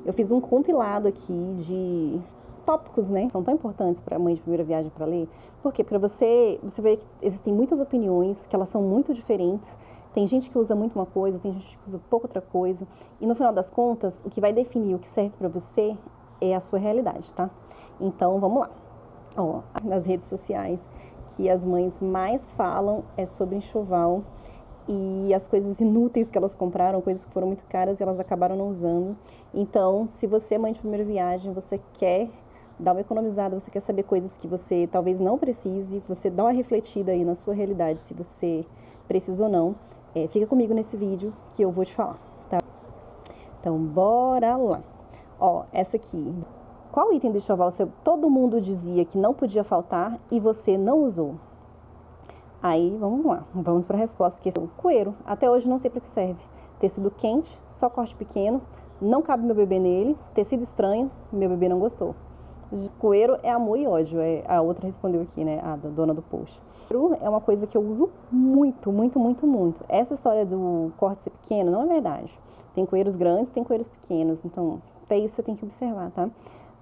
Eu fiz um compilado aqui de tópicos, né? São tão importantes para a mãe de primeira viagem para ler. Porque para você vê que existem muitas opiniões, que elas são muito diferentes. Tem gente que usa muito uma coisa, tem gente que usa pouco outra coisa. E no final das contas, o que vai definir o que serve para você é a sua realidade, tá? Então, vamos lá. Ó, nas redes sociais, que as mães mais falam é sobre enxoval e as coisas inúteis que elas compraram, coisas que foram muito caras e elas acabaram não usando. Então, se você é mãe de primeira viagem, você quer dar uma economizada, você quer saber coisas que você talvez não precise, você dá uma refletida aí na sua realidade, se você precisa ou não, fica comigo nesse vídeo que eu vou te falar, tá? Então, bora lá. Ó, essa aqui. Qual item do enxoval todo mundo dizia que não podia faltar e você não usou? Aí, vamos lá, vamos para a resposta, que é o coeiro. Até hoje não sei para que serve. Tecido quente, só corte pequeno, não cabe meu bebê nele, tecido estranho, meu bebê não gostou. Coeiro é amor e ódio, a outra respondeu aqui, né, a dona do post. Coeiro é uma coisa que eu uso muito, muito, muito, muito. Essa história do corte ser pequeno não é verdade. Tem coeiros grandes, tem coeiros pequenos, então até isso você tem que observar, tá?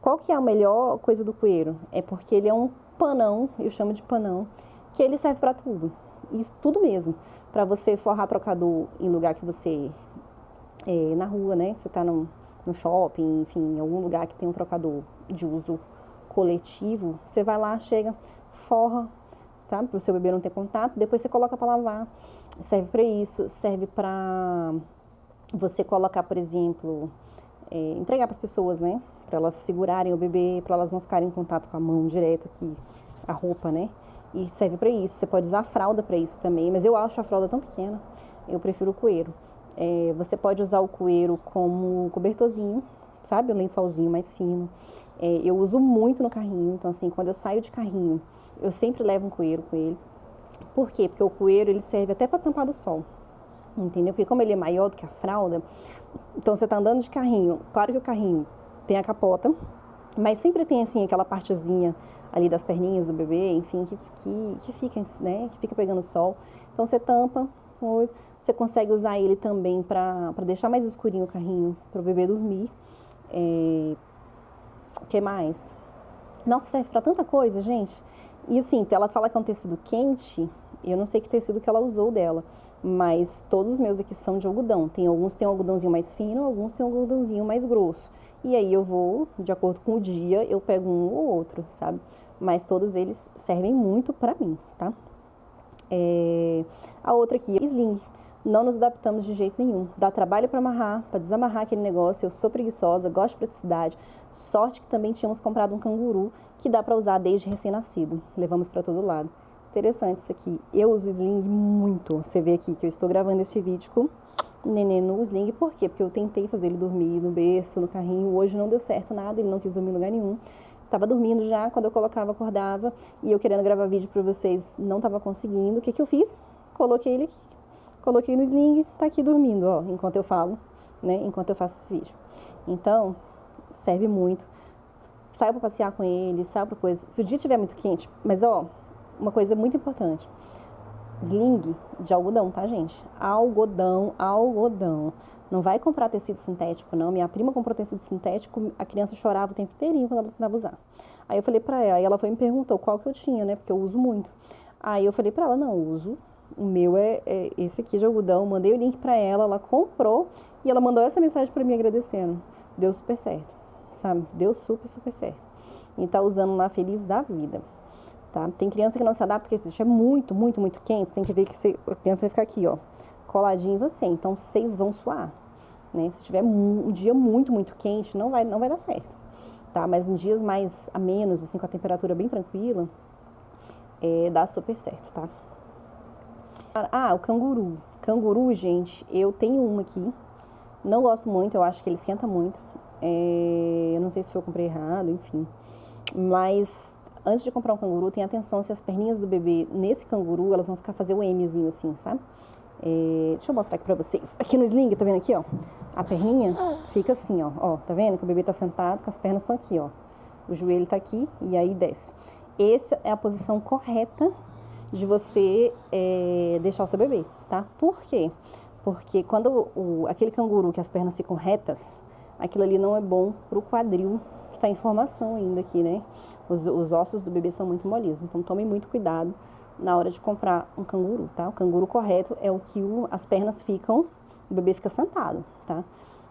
Qual que é a melhor coisa do coeiro? É porque ele é um panão, eu chamo de panão, que ele serve para tudo, e tudo mesmo, para você forrar trocador em lugar que você, na rua, né, você tá no shopping, enfim, em algum lugar que tem um trocador de uso coletivo, você vai lá, chega, forra, tá, para o seu bebê não ter contato, depois você coloca para lavar, serve para isso, serve para você colocar, por exemplo, entregar para as pessoas, né, para elas segurarem o bebê, para elas não ficarem em contato com a mão direto aqui, a roupa, né, e serve para isso. Você pode usar a fralda para isso também, mas eu acho a fralda tão pequena, eu prefiro o coeiro. Você pode usar o coeiro como cobertorzinho, sabe? O lençolzinho mais fino. Eu uso muito no carrinho, então assim, quando eu saio de carrinho, eu sempre levo um coeiro com ele. Por quê? Porque o coeiro, ele serve até para tampar do sol, entendeu? Porque como ele é maior do que a fralda, então você tá andando de carrinho, claro que o carrinho tem a capota, mas sempre tem assim aquela partezinha ali das perninhas do bebê, enfim, que fica, né, que fica pegando sol. Então você tampa, você consegue usar ele também para deixar mais escurinho o carrinho, para o bebê dormir. O que mais? Nossa, serve para tanta coisa, gente. E assim, ela fala que é um tecido quente, eu não sei que tecido que ela usou dela, mas todos os meus aqui são de algodão. Tem alguns que tem um algodãozinho mais fino, alguns tem um algodãozinho mais grosso. E aí eu vou, de acordo com o dia, eu pego um ou outro, sabe? Mas todos eles servem muito pra mim, tá? A outra aqui, sling. Não nos adaptamos de jeito nenhum. Dá trabalho para amarrar, para desamarrar aquele negócio. Eu sou preguiçosa, gosto de praticidade. Sorte que também tínhamos comprado um canguru que dá para usar desde recém-nascido. Levamos para todo lado. Interessante isso aqui. Eu uso o sling muito. Você vê aqui que eu estou gravando este vídeo com o neném no sling. Por quê? Porque eu tentei fazer ele dormir no berço, no carrinho. Hoje não deu certo nada, ele não quis dormir em lugar nenhum. Tava dormindo já, quando eu colocava, acordava. E eu querendo gravar vídeo para vocês, não tava conseguindo. O que eu fiz? Coloquei ele aqui. Coloquei no sling, tá aqui dormindo, ó, enquanto eu falo, né, enquanto eu faço esse vídeo. Então, serve muito. Saio pra passear com ele, saio pra coisa. Se o dia estiver muito quente, mas ó, uma coisa muito importante. Sling de algodão, tá, gente? Algodão, algodão. Não vai comprar tecido sintético, não. Minha prima comprou tecido sintético, a criança chorava o tempo inteirinho quando ela tentava usar. Aí eu falei pra ela, e ela foi e me perguntou qual que eu tinha, né, porque eu uso muito. Aí eu falei pra ela, não, uso. O meu é esse aqui de algodão. Mandei o link pra ela, ela comprou e ela mandou essa mensagem pra mim agradecendo. Deu super certo, sabe? Deu super, super certo. E tá usando lá feliz da vida, tá? Tem criança que não se adapta, porque se é muito, muito, muito quente, você tem que ver que a criança vai ficar aqui, ó, coladinho em você. Então, vocês vão suar, né? Se tiver um dia muito, muito quente, não vai dar certo, tá? Mas em dias mais a menos, assim, com a temperatura bem tranquila, dá super certo, tá? Ah, o canguru. Canguru, gente, eu tenho um aqui. Não gosto muito, eu acho que ele esquenta muito. Eu não sei se eu comprei errado, enfim. Mas antes de comprar um canguru, tenha atenção se as perninhas do bebê nesse canguru, elas vão ficar fazer o Mzinho assim, sabe? Deixa eu mostrar aqui pra vocês. Aqui no sling, tá vendo aqui, ó? A perninha fica assim, ó. Tá vendo que o bebê tá sentado, que as pernas estão aqui, ó. O joelho tá aqui e aí desce. Essa é a posição correta de você deixar o seu bebê, tá? Por quê? Porque quando aquele canguru que as pernas ficam retas, aquilo ali não é bom pro quadril, que tá em formação ainda aqui, né? Os ossos do bebê são muito moles, então tomem muito cuidado na hora de comprar um canguru, tá? O canguru correto é o que as pernas ficam, o bebê fica sentado, tá?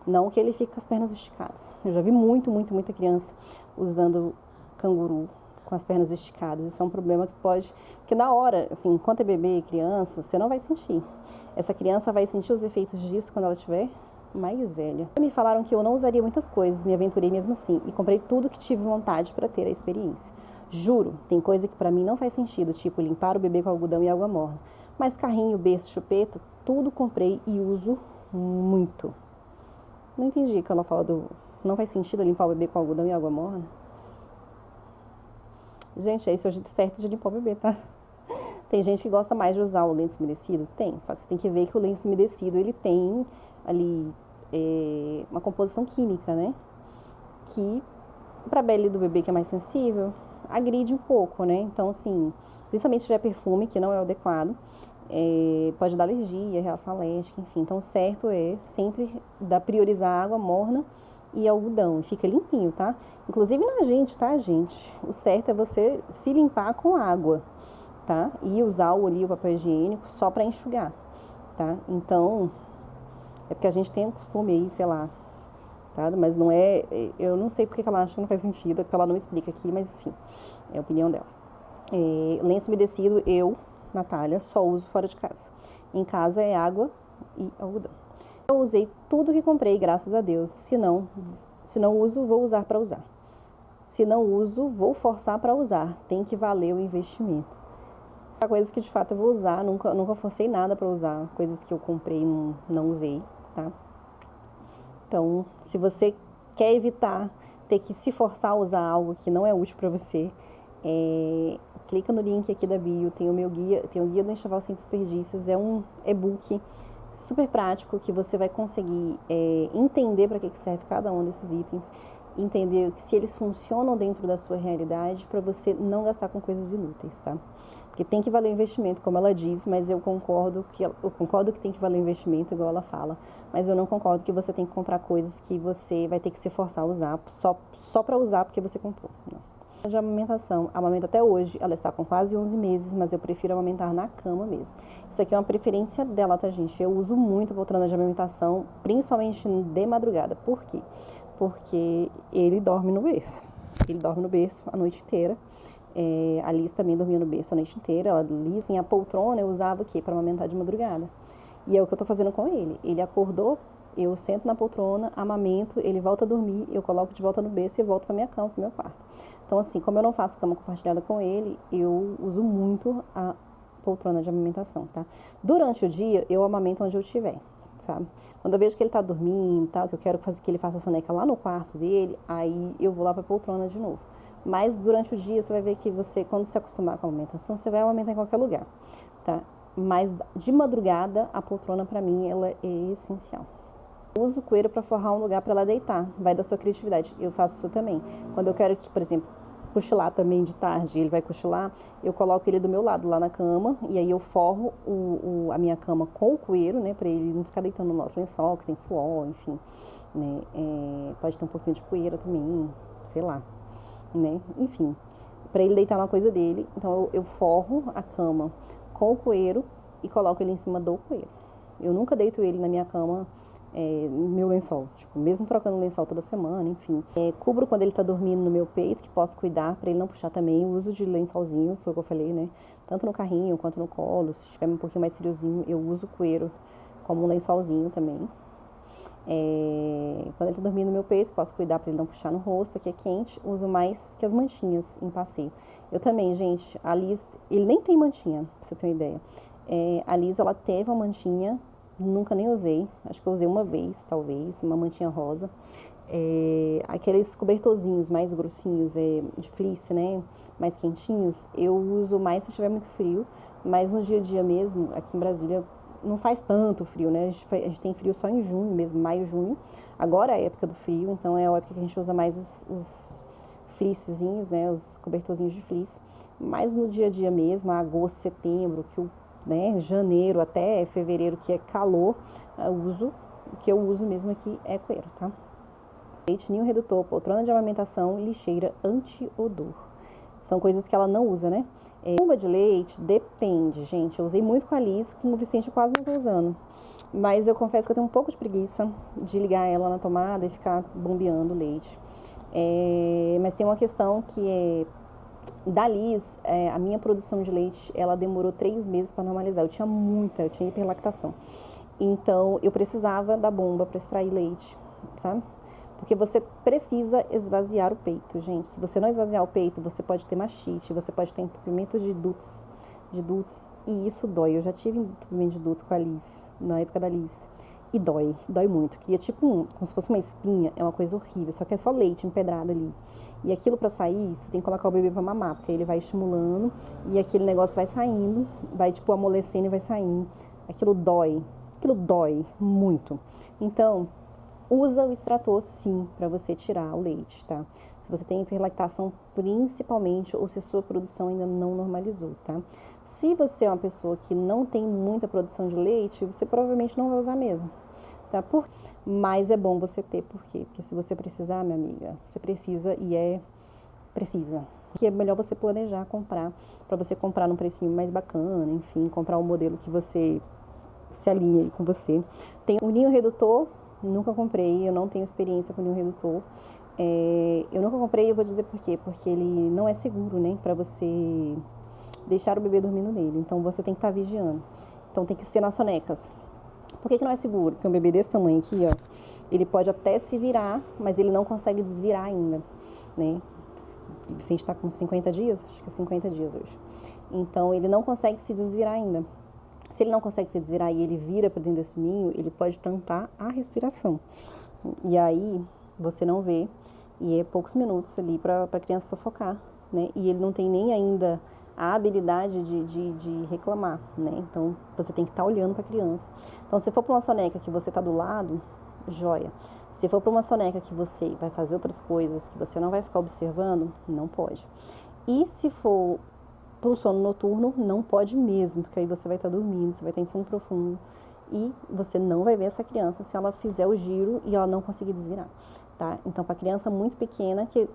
Não que ele fique com as pernas esticadas. Eu já vi muita criança usando canguru com as pernas esticadas. Isso é um problema que pode... Porque na hora, assim, enquanto é bebê e criança, você não vai sentir. Essa criança vai sentir os efeitos disso quando ela estiver mais velha. Me falaram que eu não usaria muitas coisas, me aventurei mesmo assim e comprei tudo que tive vontade para ter a experiência. Juro, tem coisa que para mim não faz sentido, tipo limpar o bebê com algodão e água morna. Mas carrinho, berço, chupeta, tudo comprei e uso muito. Não entendi quando ela fala do... Não faz sentido limpar o bebê com algodão e água morna? Gente, esse é o jeito certo de limpar o bebê, tá? Tem gente que gosta mais de usar o lenço umedecido? Tem, só que você tem que ver que o lenço umedecido, ele tem ali uma composição química, né? Que, pra pele do bebê que é mais sensível, agride um pouco, né? Então, assim, principalmente se tiver perfume, que não é o adequado, pode dar alergia, reação alérgica, enfim. Então, o certo é sempre priorizar água morna e algodão, e fica limpinho, tá? Inclusive na gente, tá, gente? O certo é você se limpar com água, tá? E usar o papel higiênico só pra enxugar, tá? Então, é porque a gente tem um costume aí, sei lá, tá? Mas não é... Eu não sei porque ela acha que não faz sentido, é porque ela não explica aqui, mas enfim, é a opinião dela. Lenço umedecido, Natália, só uso fora de casa. Em casa é água e algodão. Eu usei tudo que comprei, graças a Deus. Se não uso, vou usar para usar. Se não uso, vou forçar para usar. Tem que valer o investimento. Coisas que de fato eu vou usar, nunca forcei nada para usar. Coisas que eu comprei e não usei, tá? Então, se você quer evitar ter que se forçar a usar algo que não é útil para você, clica no link aqui da bio, tem o meu guia, tem o Guia do Enxoval Sem Desperdícios, é um e-book super prático que você vai conseguir entender para que serve cada um desses itens, entender se eles funcionam dentro da sua realidade para você não gastar com coisas inúteis, tá? Porque tem que valer o investimento, como ela diz, mas eu concordo que tem que valer o investimento, igual ela fala, mas eu não concordo que você tem que comprar coisas que você vai ter que se forçar a usar só para usar porque você comprou, não. De amamentação, amamenta até hoje, ela está com quase 11 meses, mas eu prefiro amamentar na cama mesmo. Isso aqui é uma preferência dela, tá, gente? Eu uso muito poltrona de amamentação, principalmente de madrugada. Por quê? Porque ele dorme no berço. Ele dorme no berço a noite inteira. A Liz também dormia no berço a noite inteira. A Liz, a poltrona, eu usava o quê? Para amamentar de madrugada. E é o que eu tô fazendo com ele. Ele acordou, eu sento na poltrona, amamento, ele volta a dormir, eu coloco de volta no berço e volto para minha cama, pro meu quarto. Então, assim, como eu não faço cama compartilhada com ele, eu uso muito a poltrona de amamentação, tá? Durante o dia, eu amamento onde eu estiver, sabe? Quando eu vejo que ele tá dormindo e tal, que eu quero que ele faça a soneca lá no quarto dele, aí eu vou lá pra poltrona de novo. Mas durante o dia, você vai ver que quando se acostumar com a amamentação, você vai amamentar em qualquer lugar, tá? Mas de madrugada, a poltrona pra mim, ela é essencial. Eu uso o coelho para forrar um lugar para ela deitar, vai da sua criatividade. Eu faço isso também. Quando eu quero que, por exemplo, cochilar também de tarde, ele vai cochilar, eu coloco ele do meu lado lá na cama e aí eu forro a minha cama com o coelho, né, para ele não ficar deitando no nosso lençol, que tem suor, enfim, né, pode ter um pouquinho de poeira também, sei lá, né, enfim, para ele deitar na coisa dele. Então eu forro a cama com o coelho e coloco ele em cima do coelho. Eu nunca deito ele na minha cama, no meu lençol, tipo, mesmo trocando o lençol toda semana, enfim. Cubro quando ele tá dormindo no meu peito, que posso cuidar para ele não puxar também. O uso de lençolzinho, foi o que eu falei, né? Tanto no carrinho quanto no colo. Se tiver um pouquinho mais friozinho, eu uso o coelho como um lençolzinho também. Quando ele tá dormindo no meu peito, posso cuidar para ele não puxar no rosto, que é quente. Uso mais que as manchinhas em passeio. Eu também, gente, a Liz, ele nem tem mantinha, pra você ter uma ideia. A Liz, ela teve uma mantinha, nunca nem usei, acho que eu usei uma vez, talvez, uma mantinha rosa. Aqueles cobertorzinhos mais grossinhos, de fleece, né, mais quentinhos, eu uso mais se estiver muito frio, mas no dia a dia mesmo, aqui em Brasília, não faz tanto frio, né, a gente tem frio só em junho mesmo, maio, junho. Agora é a época do frio, então é a época que a gente usa mais os fleecezinhos, né, os cobertorzinhos de fleece, mas no dia a dia mesmo, agosto, setembro, janeiro até fevereiro, que é calor, o que eu uso mesmo aqui é coelho, tá? Leite, ninho redutor, poltrona de amamentação, lixeira, anti-odor. São coisas que ela não usa, né? Bomba de leite, depende, gente. Eu usei muito com a Liz, com o Vicente eu quase não tô usando. Mas eu confesso que eu tenho um pouco de preguiça de ligar ela na tomada e ficar bombeando leite. Mas tem uma questão que é... Da Liz, a minha produção de leite, ela demorou 3 meses para normalizar. Eu tinha hiperlactação. Então, eu precisava da bomba para extrair leite, sabe? Porque você precisa esvaziar o peito, gente. Se você não esvaziar o peito, você pode ter mastite, você pode ter entupimento de dutos, e isso dói. Eu já tive entupimento de duto com a Liz, na época da Liz. E dói muito. Queria como se fosse uma espinha, é uma coisa horrível, só que é só leite empedrado ali. E aquilo pra sair, você tem que colocar o bebê pra mamar, porque aí ele vai estimulando e aquele negócio vai saindo, vai amolecendo e vai saindo. Aquilo dói muito. Então, usa o extrator sim para você tirar o leite, tá? Se você tem hiperlactação principalmente ou se a sua produção ainda não normalizou, tá? Se você é uma pessoa que não tem muita produção de leite, você provavelmente não vai usar mesmo, tá? Mas é bom você ter, por quê? Porque se você precisar, minha amiga, você precisa precisa. Que é melhor você planejar comprar, para você comprar num precinho mais bacana, enfim, comprar um modelo que você se alinhe com você. Tem o ninho redutor. Nunca comprei, eu não tenho experiência com ninho redutor. Eu nunca comprei, eu vou dizer por quê. Porque ele não é seguro, né? Pra você deixar o bebê dormindo nele. Então, você tem que estar vigiando. Então, tem que ser nas sonecas. Por que não é seguro? Porque um bebê desse tamanho aqui, ó, ele pode até se virar, mas ele não consegue desvirar ainda, né? O Vicente tá com 50 dias, acho que é 50 dias hoje. Então, ele não consegue se desvirar ainda. Se ele não consegue se desvirar e ele vira para dentro desse ninho, ele pode tampar a respiração. E aí, você não vê, e é poucos minutos ali para a criança sufocar, né? E ele não tem nem ainda a habilidade de reclamar, né? Então, você tem que estar olhando para a criança. Então, se for para uma soneca que você está do lado, joia. Se for para uma soneca que você vai fazer outras coisas, que você não vai ficar observando, não pode. E se for para o sono noturno, não pode mesmo, porque aí você vai estar dormindo, você vai estar em sono profundo e você não vai ver essa criança se ela fizer o giro e ela não conseguir desvirar, tá? Então, para criança muito pequena, que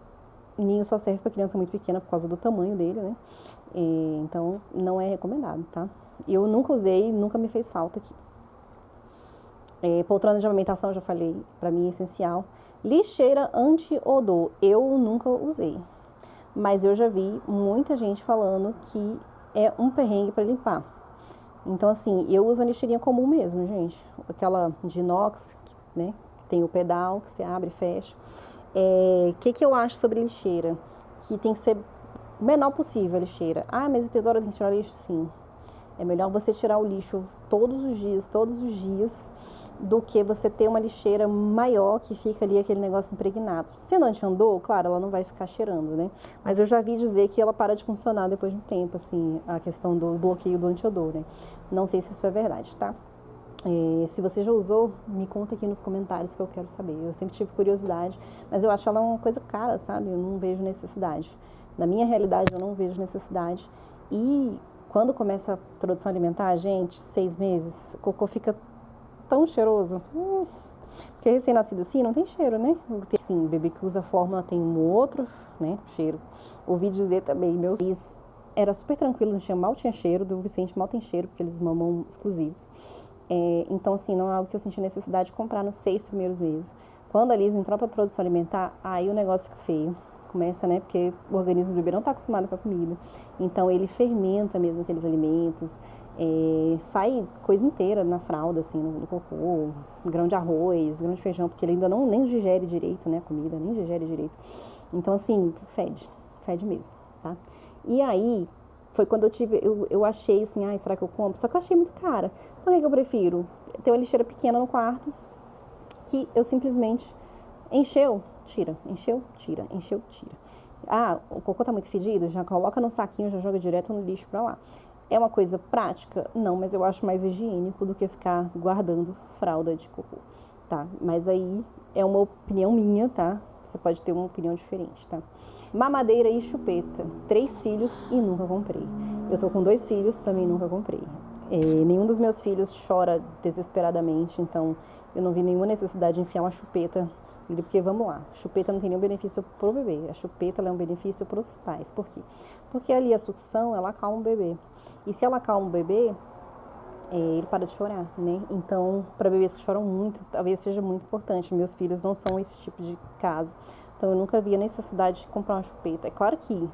ninho só serve para criança muito pequena por causa do tamanho dele, né? Então, não é recomendado, tá? Eu nunca usei, nunca me fez falta aqui. Poltrona de amamentação, já falei, para mim é essencial. Lixeira anti-odor, eu nunca usei. Mas eu já vi muita gente falando que é um perrengue para limpar. Então, assim, eu uso a lixeirinha comum mesmo, gente. Aquela de inox, né? Que tem o pedal, que você abre e fecha. Que eu acho sobre lixeira? Que tem que ser o menor possível a lixeira. Ah, mas tem hora tem que tirar lixo? Sim. É melhor você tirar o lixo todos os dias, do que você ter uma lixeira maior que fica ali aquele negócio impregnado. Sendo anti-odor, claro, ela não vai ficar cheirando, né? Mas eu já vi dizer que ela para de funcionar depois de um tempo, assim, a questão do bloqueio do anti-odor, né? Não sei se isso é verdade, tá? Se você já usou, me conta aqui nos comentários que eu quero saber. Eu sempre tive curiosidade, mas eu acho ela uma coisa cara, sabe? Eu não vejo necessidade. Na minha realidade, eu não vejo necessidade. E quando começa a produção alimentar, gente, 6 meses, o cocô fica tão cheiroso. Porque recém-nascido assim não tem cheiro, né? Sim, bebê que usa fórmula tem um outro, né, cheiro. Ouvi dizer também, meus filhos era super tranquilo, mal tinha cheiro, do Vicente mal tem cheiro, porque eles mamam exclusivo. Então, assim, não é algo que eu senti necessidade de comprar nos 6 primeiros meses. Quando a Liz entrou para a produção alimentar, aí o negócio fica feio. Começa, né, porque o organismo do bebê não está acostumado com a comida. Então, ele fermenta mesmo aqueles alimentos. Sai coisa inteira na fralda, assim, no cocô, grão de arroz, grão de feijão, porque ele ainda nem digere direito, né, a comida, nem digere direito. Então, assim, fede mesmo, tá? E aí, foi quando eu achei assim, será que eu compro? Só que eu achei muito cara. Então, o que eu prefiro? Ter uma lixeira pequena no quarto, que eu simplesmente encheu, tira. Ah, o cocô tá muito fedido? Já coloca no saquinho, já joga direto no lixo pra lá. É uma coisa prática? Não, mas eu acho mais higiênico do que ficar guardando fralda de cocô, tá? Mas aí é uma opinião minha, tá? Você pode ter uma opinião diferente, tá? Mamadeira e chupeta. 3 filhos e nunca comprei. Eu tô com 2 filhos, também nunca comprei. Nenhum dos meus filhos chora desesperadamente, então eu não vi nenhuma necessidade de enfiar uma chupeta Porque, vamos lá, chupeta não tem nenhum benefício pro bebê. A chupeta, ela é um benefício pros pais. Por quê? Porque ali a sucção, ela acalma o bebê. E se ela acalma o bebê, ele para de chorar, né? Então, para bebês que choram muito, talvez seja muito importante. Meus filhos não são esse tipo de caso. Então, eu nunca vi a necessidade de comprar uma chupeta. É claro que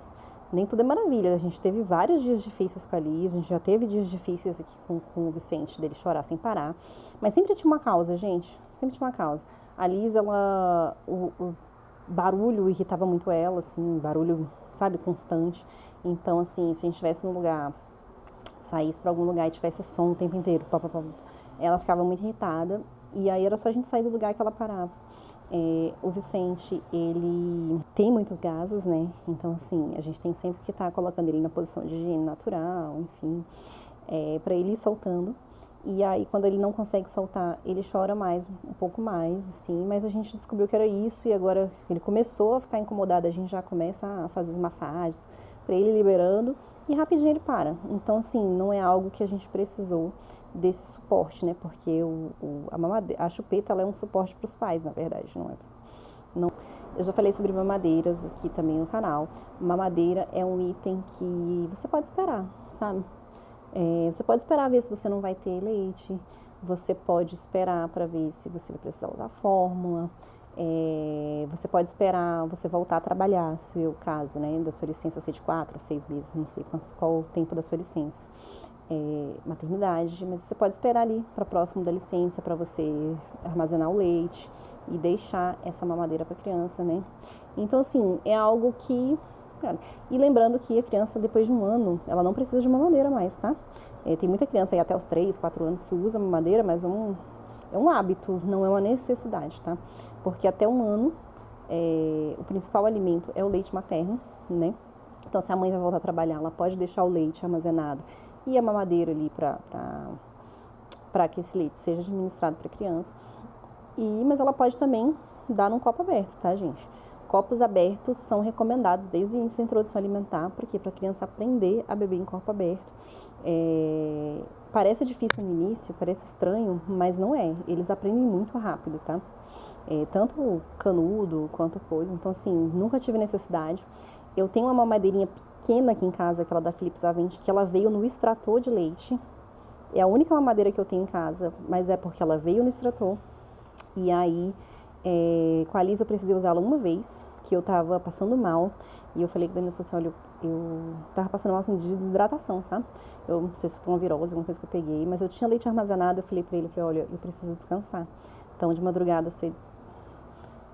nem tudo é maravilha. A gente teve vários dias difíceis com a Liz, a gente já teve dias difíceis aqui com o Vicente, dele chorar sem parar. Mas sempre tinha uma causa, gente. Sempre tinha uma causa. A Liz, ela... O barulho irritava muito ela, assim, barulho, sabe, constante. Então, assim, se a gente estivesse num lugar, saísse para algum lugar e tivesse som o tempo inteiro, pá, pá, pá, ela ficava muito irritada. E aí era só a gente sair do lugar que ela parava. O Vicente, ele tem muitos gases, né? Então, assim, a gente tem sempre que estar colocando ele na posição de higiene natural, enfim, para ele ir soltando. E aí, quando ele não consegue soltar, ele chora mais, um pouco mais, assim, mas a gente descobriu que era isso e agora ele começou a ficar incomodado, a gente já começa a fazer as massagens para ele liberando e rapidinho ele para. Então, assim, não é algo que a gente precisou desse suporte, né? Porque a chupeta, ela é um suporte para os pais, na verdade, não é? Não. Eu já falei sobre mamadeiras aqui também no canal. Mamadeira é um item que você pode esperar, sabe? Você pode esperar ver se você não vai ter leite, você pode esperar para ver se você vai precisar usar fórmula, você pode esperar você voltar a trabalhar, se é o caso, né, da sua licença ser de 4 a 6 meses, não sei qual o tempo da sua licença, maternidade, mas você pode esperar ali para próximo da licença para você armazenar o leite e deixar essa mamadeira para a criança, né? Então, assim, é algo que... E lembrando que a criança, depois de um ano, ela não precisa de mamadeira mais, tá? Tem muita criança aí até os 3, 4 anos que usa mamadeira, mas é um hábito, não é uma necessidade, tá? Porque até um ano, o principal alimento é o leite materno, né? Então, se a mãe vai voltar a trabalhar, ela pode deixar o leite armazenado e a mamadeira ali para que esse leite seja administrado para a criança. Mas ela pode também dar num copo aberto, tá, gente? Copos abertos são recomendados desde o início da introdução alimentar, porque para a criança aprender a beber em copo aberto. Parece difícil no início, parece estranho, mas não é. Eles aprendem muito rápido, tá? Tanto canudo quanto coisa. Então, assim, nunca tive necessidade. Eu tenho uma mamadeirinha pequena aqui em casa, aquela da Philips A20, que ela veio no extrator de leite. É a única mamadeira que eu tenho em casa, mas é porque ela veio no extrator. E aí... com a Liz eu precisei usá-la uma vez, que eu tava passando mal, e eu falei que o Danilo falou assim, olha, eu tava passando mal assim, de desidratação, sabe? Eu não sei se foi uma virose, alguma coisa que eu peguei, mas eu tinha leite armazenado, eu falei pra ele, olha, eu preciso descansar. Então, de madrugada, você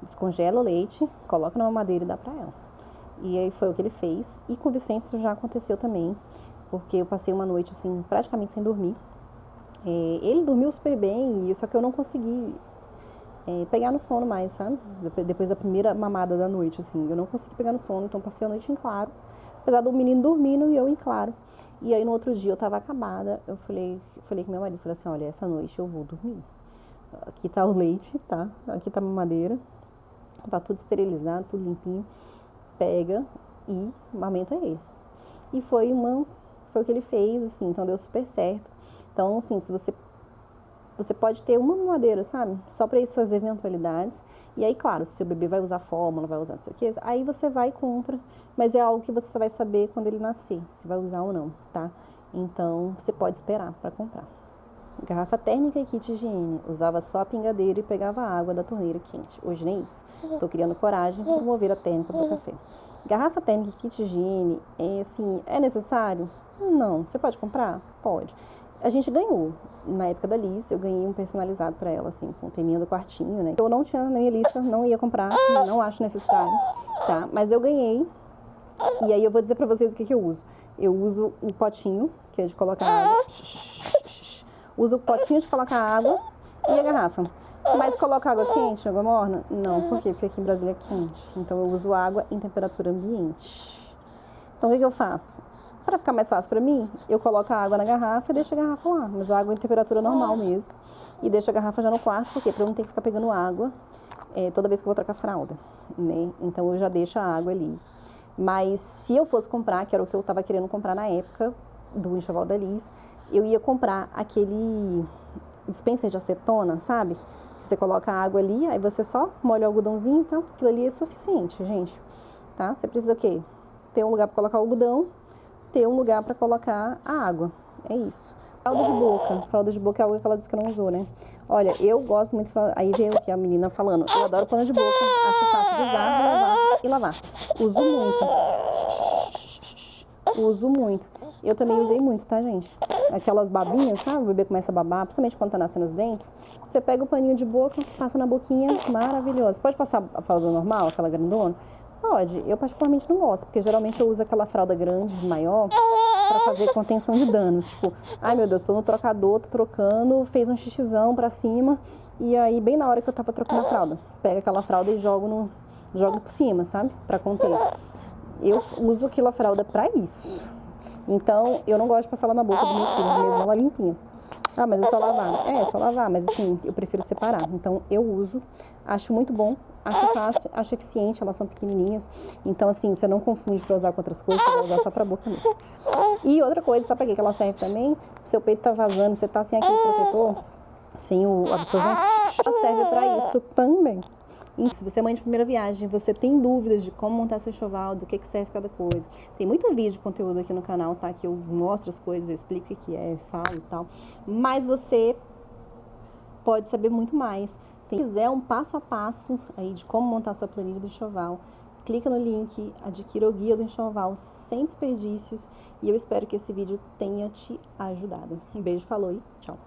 descongela o leite, coloca na mamadeira e dá pra ela. E aí foi o que ele fez, e com o Vicente isso já aconteceu também, porque eu passei uma noite, assim, praticamente sem dormir. Ele dormiu super bem, só que eu não consegui... pegar no sono mais, sabe? Depois da primeira mamada da noite, assim, eu não consegui pegar no sono, então passei a noite em claro, apesar do menino dormindo e eu em claro. E aí no outro dia eu tava acabada, eu falei com meu marido, falei assim, olha, essa noite eu vou dormir. Aqui tá o leite, tá? Aqui tá a mamadeira, tá tudo esterilizado, tudo limpinho. Pega e amamenta ele. E foi o que ele fez, assim, então deu super certo. Então, assim, se você pode ter uma mamadeira, sabe? Só para essas eventualidades. E aí, claro, se o bebê vai usar fórmula, vai usar não sei o que, aí você vai e compra. Mas é algo que você só vai saber quando ele nascer, se vai usar ou não, tá? Então, você pode esperar para comprar. Garrafa térmica e kit higiene. Usava só a pingadeira e pegava a água da torneira quente. Hoje nem isso. Tô criando coragem para promover a térmica do café. Garrafa térmica e kit higiene, é necessário? Não. Você pode comprar? Pode. A gente ganhou. Na época da Liz, eu ganhei um personalizado pra ela, assim, com o teminha do quartinho, né? Eu não tinha na minha lista, não ia comprar, não acho necessário, tá? Mas eu ganhei. E aí eu vou dizer pra vocês o que eu uso. Eu uso o potinho, que é de colocar água. Uso o potinho de colocar água e a garrafa. Mas coloca água quente, água morna? Não, por quê? Porque aqui em Brasília é quente. Então eu uso água em temperatura ambiente. Então o que eu faço? Para ficar mais fácil para mim, eu coloco a água na garrafa e deixo a garrafa lá. Mas a água em temperatura normal mesmo. E deixo a garrafa já no quarto, porque para eu não ter que ficar pegando água toda vez que eu vou trocar fralda, né? Então eu já deixo a água ali. Mas se eu fosse comprar, que era o que eu estava querendo comprar na época do enxoval da Liz, eu ia comprar aquele dispenser de acetona, sabe? Você coloca a água ali, aí você só molha o algodãozinho, então aquilo ali é suficiente, gente, tá? Você precisa o quê? Ter um lugar para colocar o algodão, ter um lugar para colocar a água, é isso. Fralda de boca é algo que ela disse que não usou, né? Olha, eu gosto muito de fralda... Aí veio aqui a menina falando, eu adoro pano de boca, acho fácil de usar, e lavar. Uso muito. Uso muito. Eu também usei muito, tá, gente? Aquelas babinhas, sabe? O bebê começa a babar, principalmente quando tá nascendo os dentes. Você pega o paninho de boca, passa na boquinha, maravilhoso. Pode passar a fralda normal, aquela grandona? Pode. Eu particularmente não gosto, porque geralmente eu uso aquela fralda grande, maior, pra fazer contenção de danos. Tipo, ai meu Deus, tô no trocador, tô trocando, fez um xixizão pra cima, e aí bem na hora que eu tava trocando a fralda, pega aquela fralda e jogo por cima, sabe? Pra conter. Eu uso aquela fralda pra isso. Então, eu não gosto de passar ela na boca dos meus filhos, mesmo ela limpinha. Ah, mas é só lavar. É só lavar, mas assim, eu prefiro separar. Então, eu uso, acho muito bom, acho fácil, acho eficiente, elas são pequenininhas. Então, assim, você não confunde pra usar com outras coisas, você vai usar só pra boca mesmo. E outra coisa, sabe pra que ela serve também? Seu peito tá vazando, você tá sem aquele protetor, sem o absorvente, ela serve pra isso também. E se você é mãe de primeira viagem, você tem dúvidas de como montar seu enxoval, do que serve cada coisa. Tem muito vídeo de conteúdo aqui no canal, tá? Que eu mostro as coisas, eu explico o que é, falo e tal. Mas você pode saber muito mais. Se quiser um passo a passo aí de como montar sua planilha do enxoval, clica no link, adquira o guia do enxoval sem desperdícios. E eu espero que esse vídeo tenha te ajudado. Um beijo, falou e tchau!